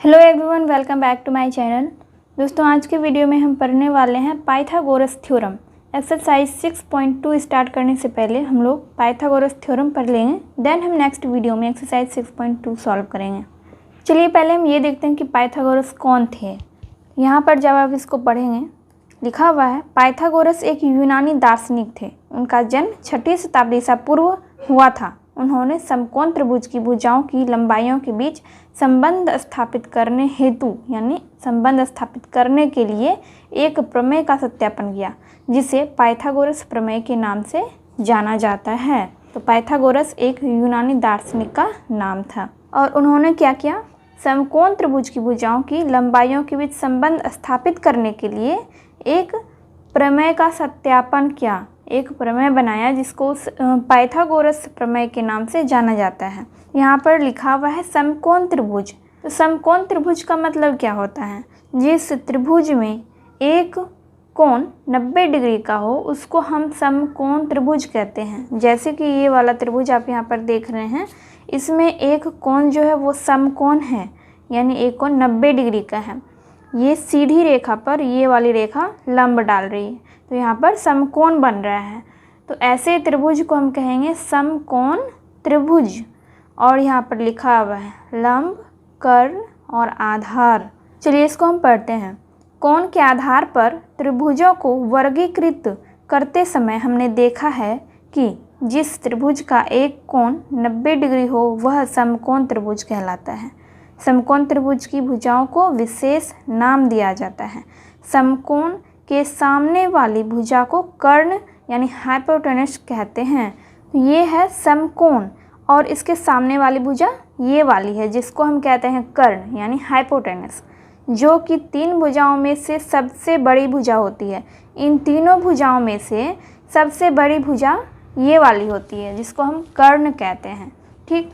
Hello everyone, welcome back to my channel. दोस्तों, आज के वीडियो में हम पढ़ने वाले हैं पाइथागोरस थ्योरम। एक्सरसाइज 6.2 स्टार्ट करने से पहले हम लोग पाइथागोरस थ्योरम पढ़ लेंगे, देन हम नेक्स्ट वीडियो में एक्सरसाइज 6.2 सॉल्व करेंगे। चलिए पहले हम ये देखते हैं कि पाइथागोरस कौन थे। यहाँ पर जब आप इसको पढ़ेंगे लिखा हुआ है, पाइथागोरस एक यूनानी दार्शनिक थे। उनका जन्म 6वीं शताब्दी ईसा पूर्व हुआ था। उन्होंने समकोण त्रिभुज की भुजाओं की लंबाइयों के बीच संबंध स्थापित करने हेतु यानी संबंध स्थापित करने के लिए एक प्रमेय का सत्यापन किया, जिसे पाइथागोरस प्रमेय के नाम से जाना जाता है। तो पाइथागोरस एक यूनानी दार्शनिक का नाम था और उन्होंने क्या किया, समकोण त्रिभुज की भुजाओं की लंबाइयों के बीच संबंध स्थापित करने के लिए एक प्रमेय का सत्यापन किया, एक प्रमेय बनाया जिसको पाइथागोरस प्रमेय के नाम से जाना जाता है। यहाँ पर लिखा हुआ है समकोण त्रिभुज। तो समकोण त्रिभुज का मतलब क्या होता है, जिस त्रिभुज में एक कोण 90 डिग्री का हो उसको हम समकोण त्रिभुज कहते हैं। जैसे कि ये वाला त्रिभुज आप यहाँ पर देख रहे हैं, इसमें एक कोण जो है वो समकोण है, यानी एक कोण 90 डिग्री का है। ये सीधी रेखा पर ये वाली रेखा लंब डाल रही है, तो यहाँ पर समकोण बन रहा है। तो ऐसे त्रिभुज को हम कहेंगे समकोण त्रिभुज। और यहाँ पर लिखा हुआ है लंब, कर्ण और आधार। चलिए इसको हम पढ़ते हैं। कोण के आधार पर त्रिभुजों को वर्गीकृत करते समय हमने देखा है कि जिस त्रिभुज का एक कोण 90 डिग्री हो वह समकोण त्रिभुज कहलाता है। समकोण त्रिभुज की भुजाओं को विशेष नाम दिया जाता है। समकोण के सामने वाली भुजा को कर्ण यानी हाइपोटेनस कहते हैं। ये है समकोण और इसके सामने वाली भुजा ये वाली है, जिसको हम कहते हैं कर्ण यानी हाइपोटेनस, जो कि 3 भुजाओं में से सबसे बड़ी भुजा होती है। इन तीनों भुजाओं में से सबसे बड़ी भुजा ये वाली होती है, जिसको हम कर्ण कहते हैं। ठीक,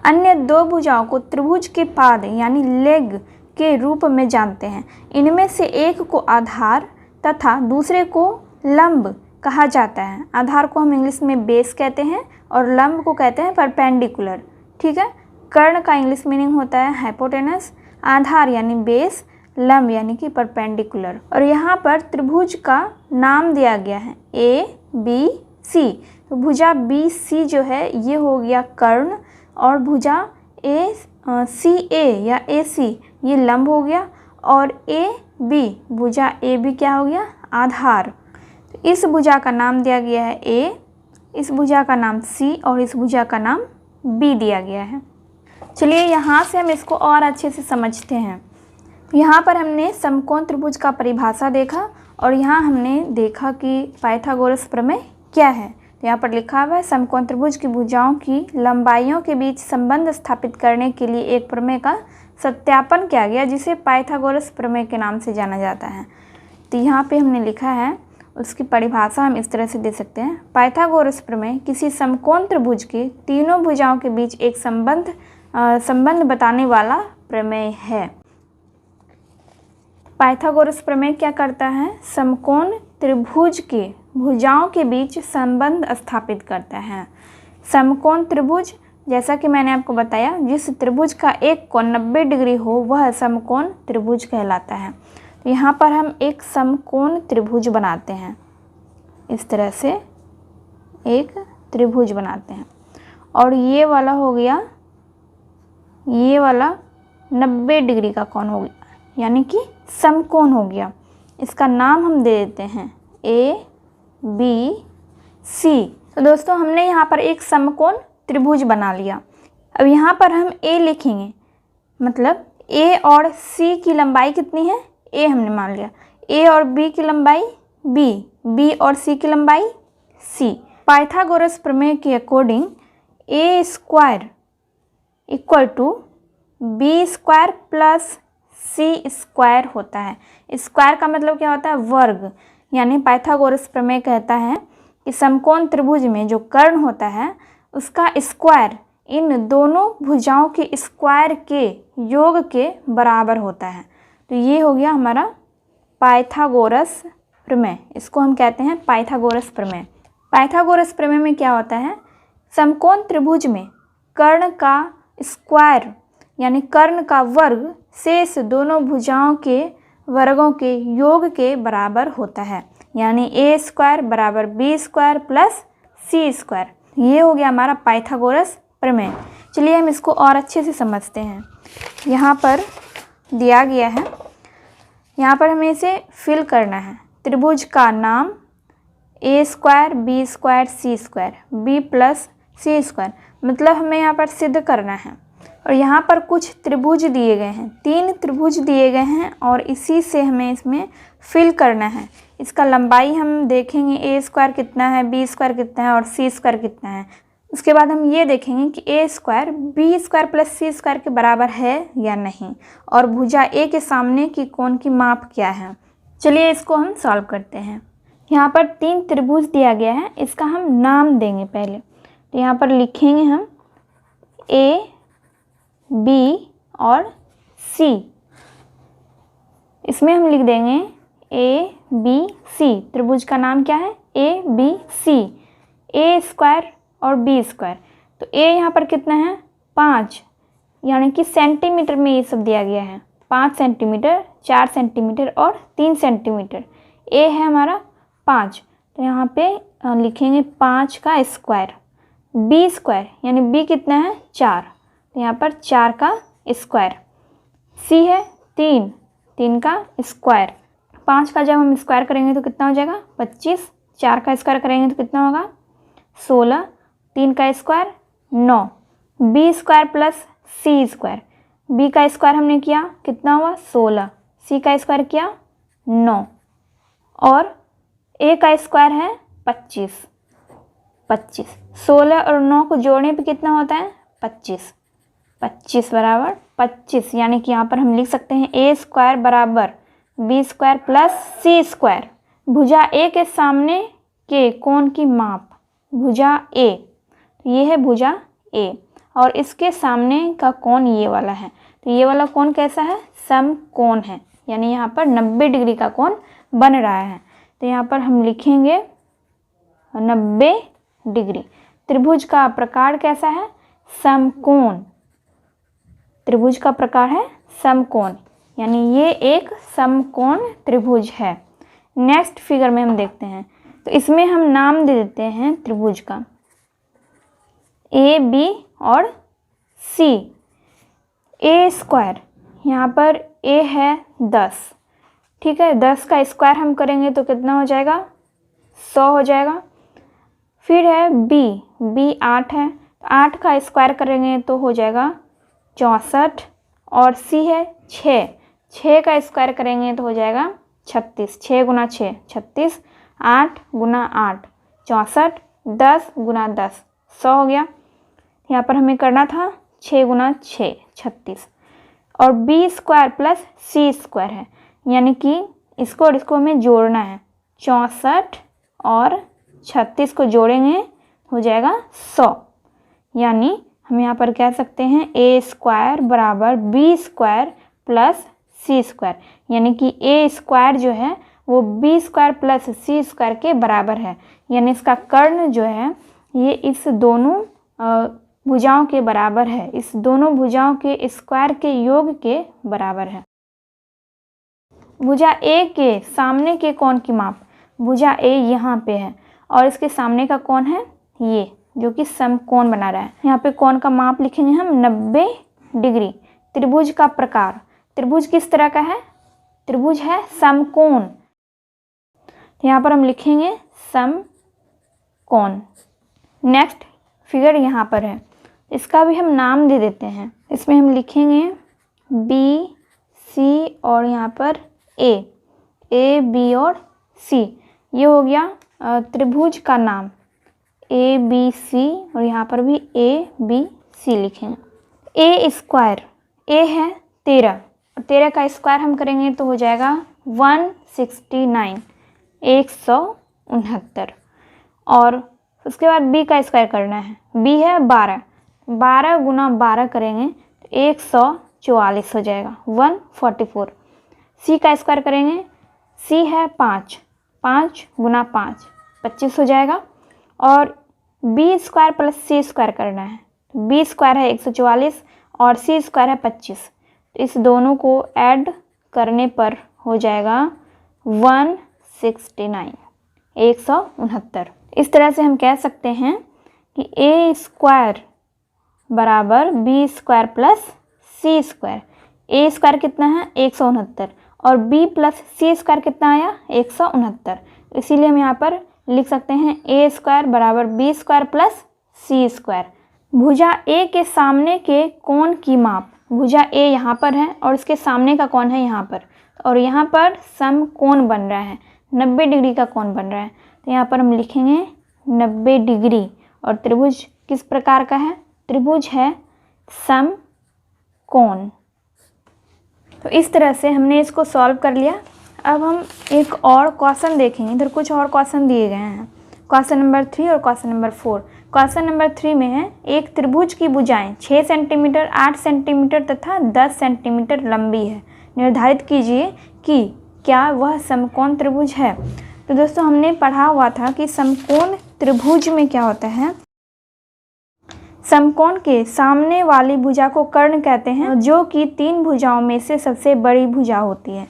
अन्य 2 भुजाओं को त्रिभुज के पाद यानी लेग के रूप में जानते हैं। इनमें से एक को आधार तथा दूसरे को लंब कहा जाता है। आधार को हम इंग्लिश में बेस कहते हैं और लंब को कहते हैं परपेंडिकुलर। ठीक है, कर्ण का इंग्लिश मीनिंग होता है हाइपोटेनस, आधार यानी बेस, लंब यानी कि परपेंडिकुलर। और यहाँ पर त्रिभुज का नाम दिया गया है ABC। तो भुजा BC जो है ये हो गया कर्ण और भुजा CA या AC ये लंब हो गया और AB भुजा AB क्या हो गया, आधार। तो इस भुजा का नाम दिया गया है A, इस भुजा का नाम C और इस भुजा का नाम B दिया गया है। चलिए यहाँ से हम इसको और अच्छे से समझते हैं। यहाँ पर हमने समकोण त्रिभुज का परिभाषा देखा और यहाँ हमने देखा कि पाइथागोरस प्रमेय क्या है। तो यहाँ पर लिखा हुआ है समकोण त्रिभुज की भुजाओं की लंबाइयों के बीच संबंध स्थापित करने के लिए एक प्रमेय का सत्यापन किया गया, जिसे पाइथागोरस प्रमेय के नाम से जाना जाता है। तो यहाँ पे हमने लिखा है, उसकी परिभाषा हम इस तरह से दे सकते हैं। पाइथागोरस प्रमेय किसी समकोण त्रिभुज के तीनों भुजाओं के बीच एक संबंध बताने वाला प्रमेय है। पाइथागोरस प्रमेय क्या करता है, समकोण त्रिभुज के भुजाओं के बीच संबंध स्थापित करता है। समकोण त्रिभुज, जैसा कि मैंने आपको बताया, जिस त्रिभुज का एक कोण 90 डिग्री हो वह समकोण त्रिभुज कहलाता है। तो यहाँ पर हम एक समकोण त्रिभुज बनाते हैं, इस तरह से एक त्रिभुज बनाते हैं और ये वाला हो गया, ये वाला 90 डिग्री का कोण हो गया, यानी कि समकोण हो गया। इसका नाम हम दे देते हैं ABC। तो दोस्तों हमने यहाँ पर एक समकोण त्रिभुज बना लिया। अब यहाँ पर हम A लिखेंगे, मतलब A और C की लंबाई कितनी है, A हमने मान लिया, A और B की लंबाई B, B और C की लंबाई C। पाइथागोरस प्रमेय के according A square equal to B square plus C square होता है। स्क्वायर का मतलब क्या होता है, वर्ग। यानी पाइथागोरस प्रमेय कहता है कि समकोण त्रिभुज में जो कर्ण होता है उसका स्क्वायर इन दोनों भुजाओं के स्क्वायर के योग के बराबर होता है। तो ये हो गया हमारा पाइथागोरस प्रमेय, इसको हम कहते हैं पाइथागोरस प्रमेय। पाइथागोरस प्रमेय में क्या होता है, समकोण त्रिभुज में कर्ण का स्क्वायर यानी कर्ण का वर्ग शेष दोनों भुजाओं के वर्गों के योग के बराबर होता है, यानी ए स्क्वायर बराबर बी स्क्वायर प्लस सी स्क्वायर। ये हो गया हमारा पाइथागोरस प्रमेय। चलिए हम इसको और अच्छे से समझते हैं। यहाँ पर दिया गया है, यहाँ पर हमें इसे फिल करना है। त्रिभुज का नाम ए स्क्वायर बी स्क्वायर सी स्क्वायर बी प्लस सी स्क्वायर, मतलब हमें यहाँ पर सिद्ध करना है। और यहाँ पर कुछ त्रिभुज दिए गए हैं, 3 त्रिभुज दिए गए हैं और इसी से हमें इसमें फिल करना है। इसका लंबाई हम देखेंगे ए स्क्वायर कितना है, बी स्क्वायर कितना है और सी स्क्वायर कितना है। उसके बाद हम ये देखेंगे कि ए स्क्वायर बी स्क्वायर प्लस सी स्क्वायर के बराबर है या नहीं, और भुजा ए के सामने की कोण की माप क्या है। चलिए इसको हम सॉल्व करते हैं। यहाँ पर 3 त्रिभुज दिया गया है, इसका हम नाम देंगे पहले। तो यहाँ पर लिखेंगे हम ए बी और सी। इसमें हम लिख देंगे ए बी सी। त्रिभुज का नाम क्या है, A B C. A square और बी स्क्वायर, तो ए यहाँ पर कितना है 5, यानी कि सेंटीमीटर में ये सब दिया गया है। 5 सेंटीमीटर, 4 सेंटीमीटर और 3 सेंटीमीटर। ए है हमारा 5, तो यहाँ पे लिखेंगे 5 का स्क्वायर। बी स्क्वायर यानी बी कितना है 4, तो यहाँ पर 4 का स्क्वायर। सी है 3, 3 का स्क्वायर। 5 का जब हम स्क्वायर करेंगे तो कितना हो जाएगा 25। 4 का स्क्वायर करेंगे तो कितना होगा 16। 3 का स्क्वायर 9। बी स्क्वायर प्लस सी स्क्वायर। बी का स्क्वायर हमने किया कितना हुआ 16। सी का स्क्वायर किया 9 और ए का स्क्वायर है 25। 16 और 9 को जोड़ने पे कितना होता है 25। 25 बराबर 25, यानी कि यहाँ पर हम लिख सकते हैं ए स्क्वायर बराबर बी स्क्वायर प्लस सी स्क्वायर। भुजा ए के सामने के कोण की माप, भुजा ए, तो ये है भुजा ए और इसके सामने का कोण ये वाला है। तो ये वाला कोण कैसा है, समकोण है, यानी यहाँ पर 90 डिग्री का कोण बन रहा है। तो यहाँ पर हम लिखेंगे 90 डिग्री। त्रिभुज का प्रकार कैसा है, समकोण। त्रिभुज का प्रकार है समकोण, यानी ये एक समकोण त्रिभुज है। नेक्स्ट फिगर में हम देखते हैं, तो इसमें हम नाम दे देते हैं त्रिभुज का ए बी और सी। ए स्क्वायर, यहाँ पर ए है 10, ठीक है। 10 का स्क्वायर हम करेंगे तो कितना हो जाएगा 100 हो जाएगा। फिर है बी, बी 8 है, तो 8 का स्क्वायर करेंगे तो हो जाएगा 64। और सी है 6, 6 का स्क्वायर करेंगे तो हो जाएगा 36। 6 गुना 6 36, 8 गुना 8 64, 10 गुना 10 100 हो गया। यहाँ पर हमें करना था 6 गुना 6 36। और बी स्क्वायर प्लस सी स्क्वायर है, यानी कि इसको और इसको हमें जोड़ना है। 64 और 36 को जोड़ेंगे हो जाएगा 100, यानी हम यहाँ पर कह सकते हैं ए स्क्वायर बराबर बी स्क्वायर प्लस सी स्क्वायर, यानी कि ए स्क्वायर जो है वो बी स्क्वायर प्लस सी स्क्वायर के बराबर है। यानी इसका कर्ण जो है ये इस दोनों भुजाओं के बराबर है, इस दोनों भुजाओं के स्क्वायर के योग के बराबर है। भुजा ए के सामने के कोण की माप, भुजा ए यहाँ पे है और इसके सामने का कोण है ये, जो कि समकोण बना रहा है। यहाँ पे कोण का माप लिखेंगे हम 90 डिग्री। त्रिभुज का प्रकार, त्रिभुज किस तरह का है, त्रिभुज है समकोण, यहाँ पर हम लिखेंगे समकोण। नेक्स्ट फिगर यहाँ पर है, इसका भी हम नाम दे देते हैं। इसमें हम लिखेंगे बी सी और यहाँ पर ए बी और सी। ये हो गया त्रिभुज का नाम ए बी सी, और यहाँ पर भी ए बी सी लिखेंगे। ए स्क्वायर, ए है 13 और 13 का स्क्वायर हम करेंगे तो हो जाएगा 169 169। और उसके बाद बी का स्क्वायर करना है, बी है 12, 12 गुना 12 करेंगे तो 144 हो जाएगा 144। सी का स्क्वायर करेंगे, सी है 5, 5 गुना 5 25 हो जाएगा। और बी स्क्वायर प्लस सी स्क्वायर करना है, बी स्क्वायर है 144 और सी स्क्वायर है 25। तो इस दोनों को ऐड करने पर हो जाएगा 169, 169। इस तरह से हम कह सकते हैं कि ए स्क्वायर बराबर बी स्क्वायर प्लस सी स्क्वायर। ए स्क्वायर कितना है 169 और बी प्लस सी स्क्वायर कितना आया 169। इसीलिए हम यहाँ पर लिख सकते हैं ए स्क्वायर बराबर बी स्क्वायर प्लस सी स्क्वायर। भुजा ए के सामने के कोण की माप, भुजा ए यहाँ पर है और इसके सामने का कोण है यहाँ पर, और यहाँ पर समकोण बन रहा है, 90 डिग्री का कोण बन रहा है। तो यहाँ पर हम लिखेंगे 90 डिग्री। और त्रिभुज किस प्रकार का है? त्रिभुज है समकोण। तो इस तरह से हमने इसको सॉल्व कर लिया। अब हम एक और क्वेश्चन देखेंगे। इधर कुछ और क्वेश्चन दिए गए हैं, क्वेश्चन नंबर 3 और क्वेश्चन नंबर 4। क्वेश्चन नंबर 3 में है एक त्रिभुज की भुजाएं 6 सेंटीमीटर, 8 सेंटीमीटर तथा 10 सेंटीमीटर लंबी है। निर्धारित कीजिए कि क्या वह समकोण त्रिभुज है। तो दोस्तों हमने पढ़ा हुआ था कि समकोण त्रिभुज में क्या होता है, समकोण के सामने वाली भुजा को कर्ण कहते हैं, जो कि 3 भुजाओं में से सबसे बड़ी भुजा होती है।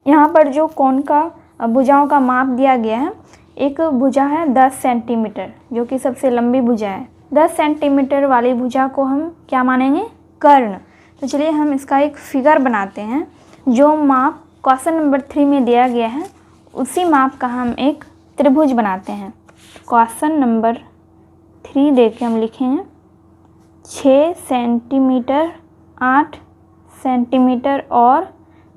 यहाँ पर जो कोण का भुजाओं का माप दिया गया है, एक भुजा है 10 सेंटीमीटर जो कि सबसे लंबी भुजा है। 10 सेंटीमीटर वाली भुजा को हम क्या मानेंगे? कर्ण। तो चलिए हम इसका एक फिगर बनाते हैं। जो माप क्वेश्चन नंबर 3 में दिया गया है उसी माप का हम एक त्रिभुज बनाते हैं। क्वेश्चन नंबर 3 देख के हम लिखेंगे 6 सेंटीमीटर, 8 सेंटीमीटर और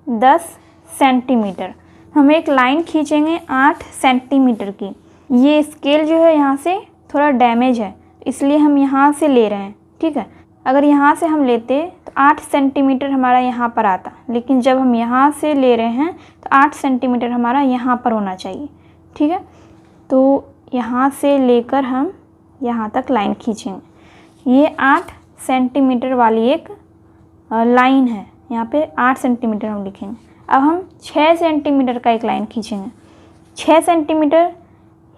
10 सेंटीमीटर। हम एक लाइन खींचेंगे 8 सेंटीमीटर की। ये स्केल जो है यहाँ से थोड़ा डैमेज है, इसलिए हम यहाँ से ले रहे हैं, ठीक है। अगर यहाँ से हम लेते तो 8 सेंटीमीटर हमारा यहाँ पर आता, लेकिन जब हम यहाँ से ले रहे हैं तो 8 सेंटीमीटर हमारा यहाँ पर होना चाहिए, ठीक है। तो यहाँ से लेकर हम यहाँ तक लाइन खींचेंगे। ये 8 सेंटीमीटर वाली एक लाइन है, यहाँ पे 8 सेंटीमीटर हम लिखेंगे। अब हम 6 सेंटीमीटर का एक लाइन खींचेंगे। 6 सेंटीमीटर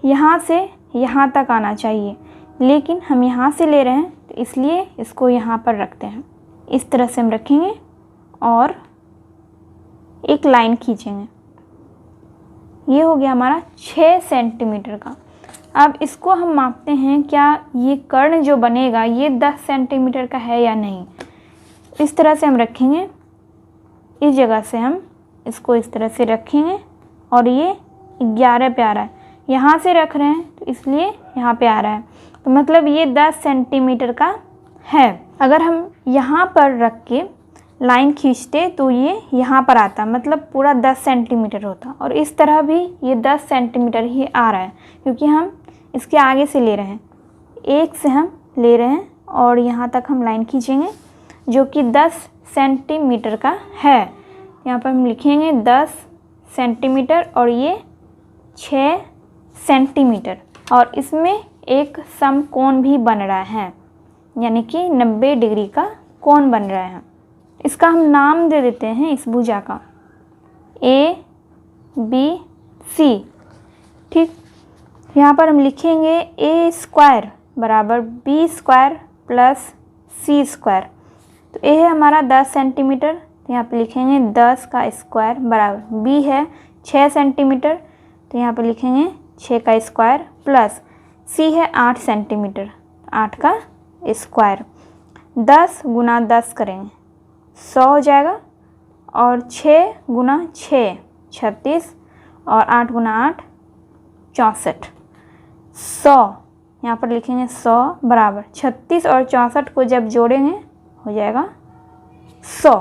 यहाँ से यहाँ तक आना चाहिए, लेकिन हम यहाँ से ले रहे हैं तो इसलिए इसको यहाँ पर रखते हैं। इस तरह से हम रखेंगे और एक लाइन खींचेंगे। ये हो गया हमारा 6 सेंटीमीटर का। अब इसको हम मापते हैं क्या ये कर्ण जो बनेगा ये 10 सेंटीमीटर का है या नहीं। इस तरह से हम रखेंगे, इस जगह से हम इसको इस तरह से रखेंगे और ये 11 पे आ रहा है। यहाँ से रख रहे हैं तो इसलिए यहाँ पे आ रहा है, तो मतलब ये 10 सेंटीमीटर का है। अगर हम यहाँ पर रख के लाइन खींचते तो ये यहाँ पर आता, मतलब पूरा 10 सेंटीमीटर होता। और इस तरह भी ये 10 सेंटीमीटर ही आ रहा है, क्योंकि हम इसके आगे से ले रहे हैं, एक से हम ले रहे हैं और यहाँ तक हम लाइन खींचेंगे जो कि 10 सेंटीमीटर का है। यहाँ पर हम लिखेंगे 10 सेंटीमीटर और ये 6 सेंटीमीटर, और इसमें एक समकोण भी बन रहा है, यानी कि 90 डिग्री का कोण बन रहा है। इसका हम नाम दे देते हैं इस भुजा का A B C, ठीक। यहाँ पर हम लिखेंगे A स्क्वायर बराबर B square plus C square. तो A है हमारा 10 सेंटीमीटर, तो यहाँ पे लिखेंगे 10 का स्क्वायर बराबर B है 6 सेंटीमीटर, तो यहाँ पे लिखेंगे 6 का स्क्वायर प्लस C है 8 सेंटीमीटर, 8 का स्क्वायर। 10 गुना 10 करेंगे 100 हो जाएगा, और 6 गुना 6 36, और 8 गुना 8 64। 100 यहाँ पर लिखेंगे 100 बराबर 36 और 64 को जब जोड़ेंगे हो जाएगा 100।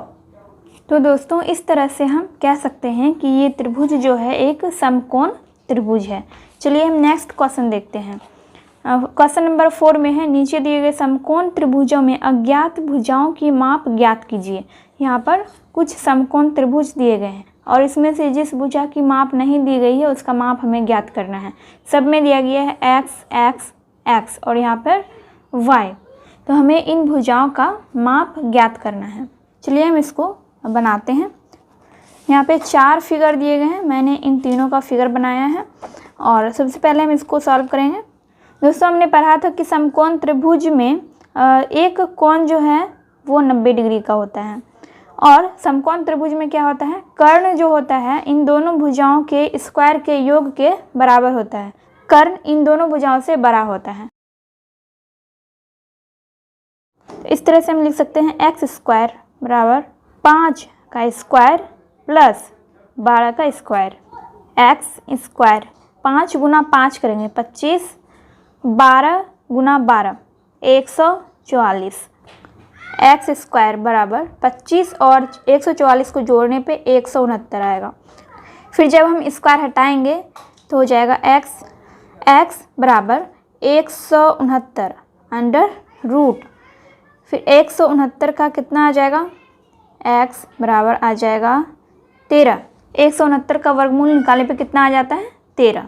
तो दोस्तों इस तरह से हम कह सकते हैं कि ये त्रिभुज जो है एक समकोण त्रिभुज है। चलिए हम नेक्स्ट क्वेश्चन देखते हैं। क्वेश्चन नंबर 4 में है नीचे दिए गए समकोण त्रिभुजों में अज्ञात भुजाओं की माप ज्ञात कीजिए। यहाँ पर कुछ समकोण त्रिभुज दिए गए हैं और इसमें से जिस भुजा की माप नहीं दी गई है उसका माप हमें ज्ञात करना है। सब में दिया गया है x x x और यहाँ पर y, तो हमें इन भुजाओं का माप ज्ञात करना है। चलिए हम इसको बनाते हैं। यहाँ पे 4 फिगर दिए गए हैं, मैंने इन तीनों का फिगर बनाया है और सबसे पहले हम इसको सॉल्व करेंगे। दोस्तों हमने पढ़ा था कि समकोण त्रिभुज में एक कोण जो है वो 90 डिग्री का होता है। और समकोण त्रिभुज में क्या होता है, कर्ण जो होता है इन दोनों भुजाओं के स्क्वायर के योग के बराबर होता है। कर्ण इन दोनों भुजाओं से बड़ा होता है। तो इस तरह से हम लिख सकते हैं एक्स स्क्वायर बराबर 5 का स्क्वायर प्लस 12 का स्क्वायर। एक्स स्क्वायर 5 गुना 5 करेंगे 25, 12 गुना 12 144। एक्स स्क्वायर बराबर 25 और 144 को जोड़ने पे 169 आएगा। फिर जब हम स्क्वायर हटाएंगे तो हो जाएगा एक्स बराबर 169 अंडर रूट। फिर 169 का कितना आ जाएगा, एक्स बराबर आ जाएगा 13। 169 का वर्गमूल निकालने पे कितना आ जाता है, 13।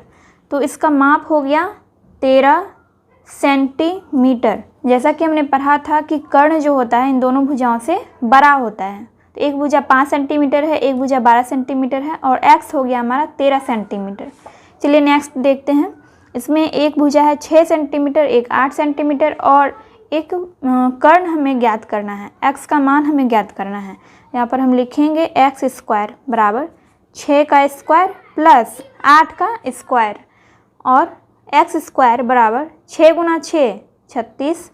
तो इसका माप हो गया 13 सेंटीमीटर। जैसा कि हमने पढ़ा था कि कर्ण जो होता है इन दोनों भुजाओं से बड़ा होता है। तो एक भुजा 5 सेंटीमीटर है, एक भुजा 12 सेंटीमीटर है और एक्स हो गया हमारा 13 सेंटीमीटर। चलिए नेक्स्ट देखते हैं। इसमें एक भुजा है 6 सेंटीमीटर, एक 8 सेंटीमीटर और एक कर्ण हमें ज्ञात करना है, एक्स का मान हमें ज्ञात करना है। यहाँ पर हम लिखेंगे एक्स स्क्वायर बराबर 6 का स्क्वायर प्लस 8 का स्क्वायर और एक्स स्क्वायर बराबर 6 गुना 6 36,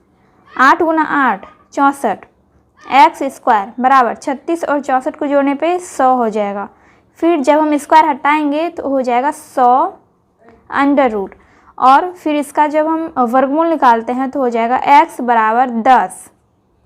8 गुना 8 64। एक्स स्क्वायर बराबर 36 और 64 को जोड़ने पे 100 हो जाएगा। फिर जब हम स्क्वायर हटाएंगे तो हो जाएगा 100 अंडर रूट। और फिर इसका जब हम वर्गमूल निकालते हैं तो हो जाएगा x बराबर 10।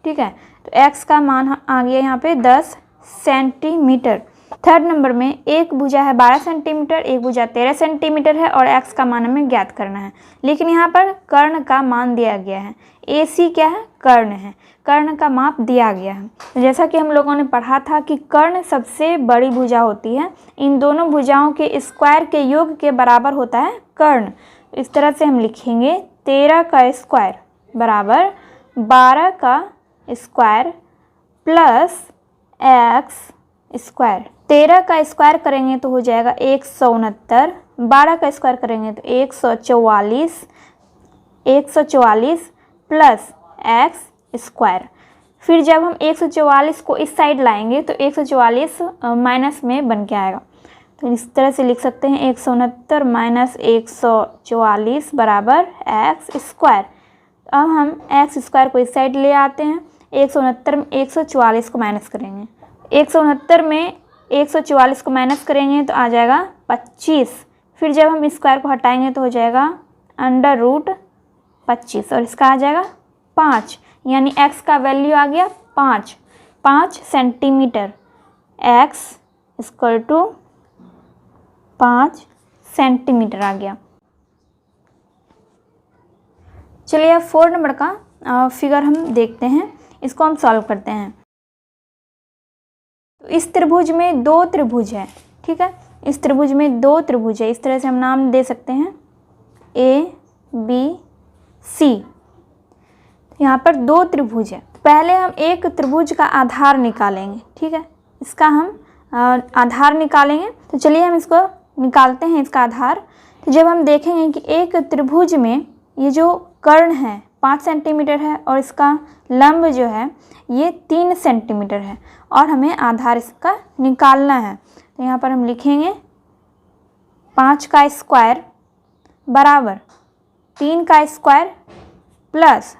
ठीक है, तो x का मान आ गया यहाँ पे 10 सेंटीमीटर। थर्ड नंबर में एक भुजा है 12 सेंटीमीटर, एक भुजा 13 सेंटीमीटर है और x का मान हमें ज्ञात करना है। लेकिन यहाँ पर कर्ण का मान दिया गया है। AC क्या है, कर्ण है, कर्ण का माप दिया गया है। तो जैसा कि हम लोगों ने पढ़ा था कि कर्ण सबसे बड़ी भुजा होती है, इन दोनों भुजाओं के स्क्वायर के योग के बराबर होता है कर्ण। इस तरह से हम लिखेंगे 13 का स्क्वायर बराबर 12 का स्क्वायर प्लस एक्स स्क्वायर। 13 का स्क्वायर करेंगे तो हो जाएगा 169, 12 का स्क्वायर करेंगे तो 144 प्लस एक्स स्क्वायर। फिर जब हम 144 को इस साइड लाएंगे तो 144 माइनस में बन के आएगा। तो इस तरह से लिख सकते हैं 169 माइनस 144 बराबर एक्स स्क्वायर। अब हम एक्स स्क्वायर को इस साइड ले आते हैं। 169 में 144 को माइनस करेंगे, 169 में 144 को माइनस करेंगे तो आ जाएगा 25। फिर जब हम स्क्वायर को हटाएंगे तो हो जाएगा अंडर रूट 25 और इसका आ जाएगा 5, यानी x का वैल्यू आ गया 5 centimetre. x equal to 5 centimetre आ गया। चलिए अब 4 नंबर का फिगर हम देखते हैं, इसको हम सॉल्व करते हैं। तो इस त्रिभुज में 2 त्रिभुज है, ठीक है, इस त्रिभुज में 2 त्रिभुज है। इस तरह से हम नाम दे सकते हैं A B C। यहाँ पर 2 त्रिभुज है। पहले हम एक त्रिभुज का आधार निकालेंगे, ठीक है, इसका हम आधार निकालेंगे। तो चलिए हम इसको निकालते हैं, इसका आधार। तो जब हम देखेंगे कि एक त्रिभुज में ये जो कर्ण है 5 सेंटीमीटर है और इसका लंब जो है ये 3 सेंटीमीटर है और हमें आधार इसका निकालना है। तो यहाँ पर हम लिखेंगे 5 का स्क्वायर बराबर 3 का स्क्वायर प्लस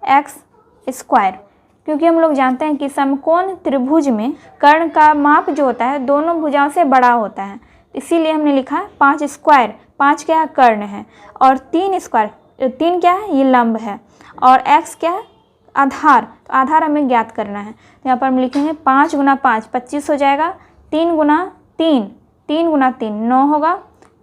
एक्स स्क्वायर। क्योंकि हम लोग जानते हैं कि समकोण त्रिभुज में कर्ण का माप जो होता है दोनों भुजाओं से बड़ा होता है, इसीलिए हमने लिखा 5 स्क्वायर। 5 क्या है, कर्ण है, और 3 स्क्वायर, 3 क्या है, ये लंब है, और x क्या है, आधार। तो आधार हमें ज्ञात करना है। तो यहाँ पर हम लिखेंगे 5 गुना 5 25 हो जाएगा, 3 गुना 3 3 गुना 3 9 होगा,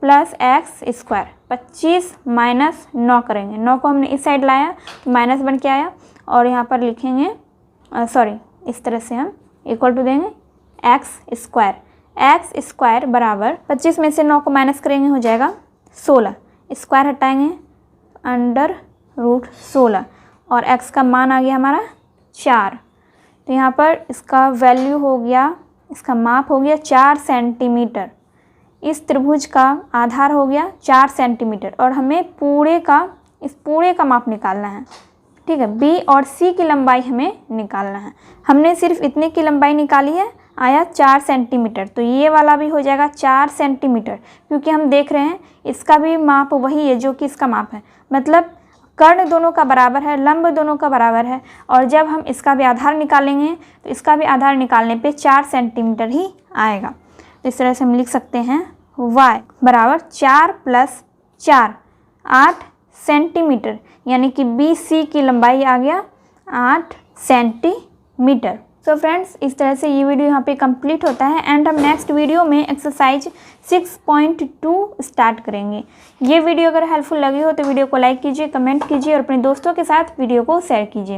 प्लस एक्स स्क्वायर। 25 माइनस 9 करेंगे, 9 को हमने इस साइड लाया तो माइनस बन के आया, और यहाँ पर लिखेंगे इस तरह से हम इक्वल टू देंगे एक्स स्क्वायर। एक्स स्क्वायर बराबर 25 में से 9 को माइनस करेंगे हो जाएगा 16, स्क्वायर हटाएंगे अंडर रूट 16 और x का मान आ गया हमारा 4। तो यहाँ पर इसका वैल्यू हो गया, इसका माप हो गया 4 सेंटीमीटर। इस त्रिभुज का आधार हो गया 4 सेंटीमीटर और हमें पूरे का माप निकालना है, ठीक है, बी और सी की लंबाई हमें निकालना है। हमने सिर्फ इतने की लंबाई निकाली है, आया 4 सेंटीमीटर, तो ये वाला भी हो जाएगा 4 सेंटीमीटर, क्योंकि हम देख रहे हैं इसका भी माप वही है जो कि इसका माप है, मतलब कर्ण दोनों का बराबर है, लंब दोनों का बराबर है। और जब हम इसका भी आधार निकालेंगे तो इसका भी आधार निकालने पे 4 सेंटीमीटर ही आएगा। तो इस तरह से हम लिख सकते हैं y बराबर 4 + 4 8 सेंटीमीटर, यानी कि बी सी की लंबाई आ गया 8 सेंटीमीटर। तो फ्रेंड्स, इस तरह से ये वीडियो यहाँ पे कंप्लीट होता है एंड हम नेक्स्ट वीडियो में एक्सरसाइज 6.2 स्टार्ट करेंगे। ये वीडियो अगर हेल्पफुल लगी हो तो वीडियो को लाइक कीजिए, कमेंट कीजिए और अपने दोस्तों के साथ वीडियो को शेयर कीजिए।